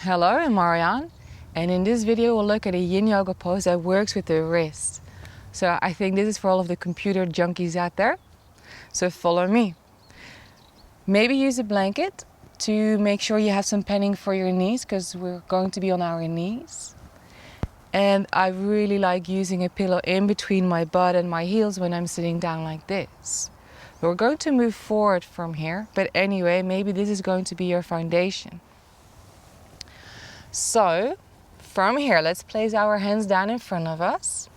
Hello, I'm Marianne, and in this video we'll look at a yin yoga pose that works with the wrist. So I think this is for all of the computer junkies out there, so follow me. Maybe use a blanket to make sure you have some padding for your knees, because we're going to be on our knees. And I really like using a pillow in between my butt and my heels when I'm sitting down like this. We're going to move forward from here, but anyway, maybe this is going to be your foundation. So, from here, let's place our hands down in front of us.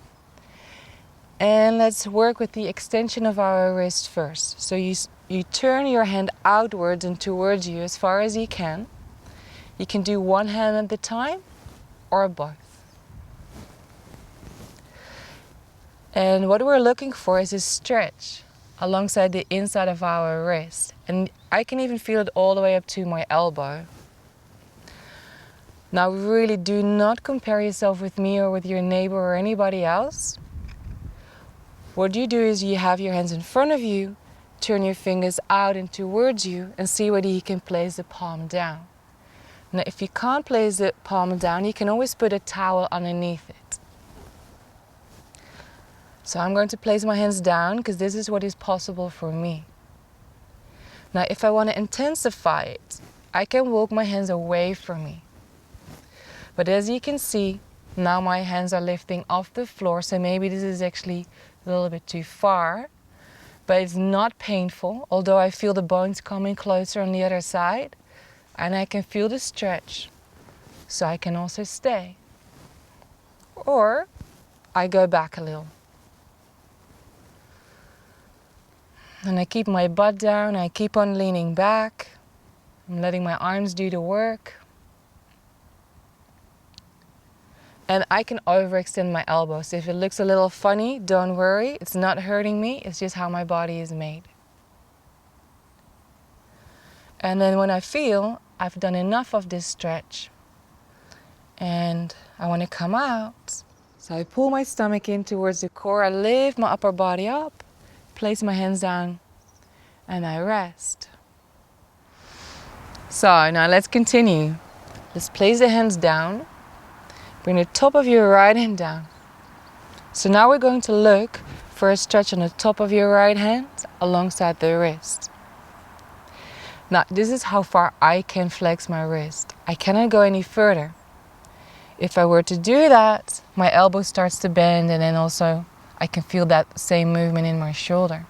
And let's work with the extension of our wrist first. So you turn your hand outwards and towards you as far as you can. You can do one hand at a time or both. And what we're looking for is a stretch alongside the inside of our wrist. And I can even feel it all the way up to my elbow. Now really do not compare yourself with me or with your neighbor or anybody else. What you do is you have your hands in front of you, turn your fingers out and towards you, and see whether you can place the palm down. Now if you can't place the palm down, you can always put a towel underneath it. So I'm going to place my hands down because this is what is possible for me. Now if I want to intensify it, I can walk my hands away from me. But as you can see, now my hands are lifting off the floor, so maybe this is actually a little bit too far, but it's not painful, although I feel the bones coming closer on the other side, and I can feel the stretch, so I can also stay. Or I go back a little. And I keep my butt down, I keep on leaning back, I'm letting my arms do the work. And I can overextend my elbows. If it looks a little funny, don't worry. It's not hurting me. It's just how my body is made. And then when I feel I've done enough of this stretch and I want to come out, so I pull my stomach in towards the core. I lift my upper body up, place my hands down, and I rest. So now let's continue. Let's place the hands down. Bring the top of your right hand down. So now we're going to look for a stretch on the top of your right hand alongside the wrist. Now this is how far I can flex my wrist. I cannot go any further. If I were to do that, my elbow starts to bend, and then also I can feel that same movement in my shoulder.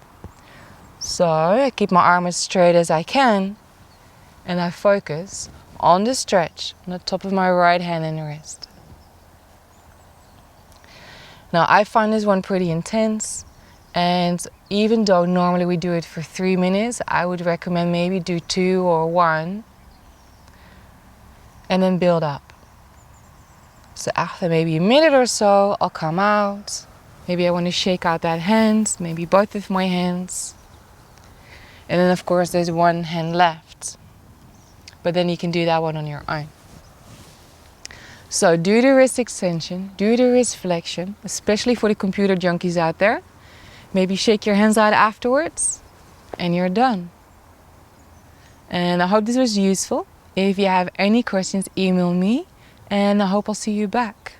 So I keep my arm as straight as I can, and I focus on the stretch on the top of my right hand and wrist. Now I find this one pretty intense, and even though normally we do it for 3 minutes, I would recommend maybe do 2 or 1 and then build up. So after maybe a minute or so, I'll come out. Maybe I want to shake out that hand, maybe both of my hands. And then of course there's one hand left, but then you can do that one on your own. So do the wrist extension, do the wrist flexion, especially for the computer junkies out there. Maybe shake your hands out afterwards, and you're done. And I hope this was useful. If you have any questions, email me, and I hope I'll see you back.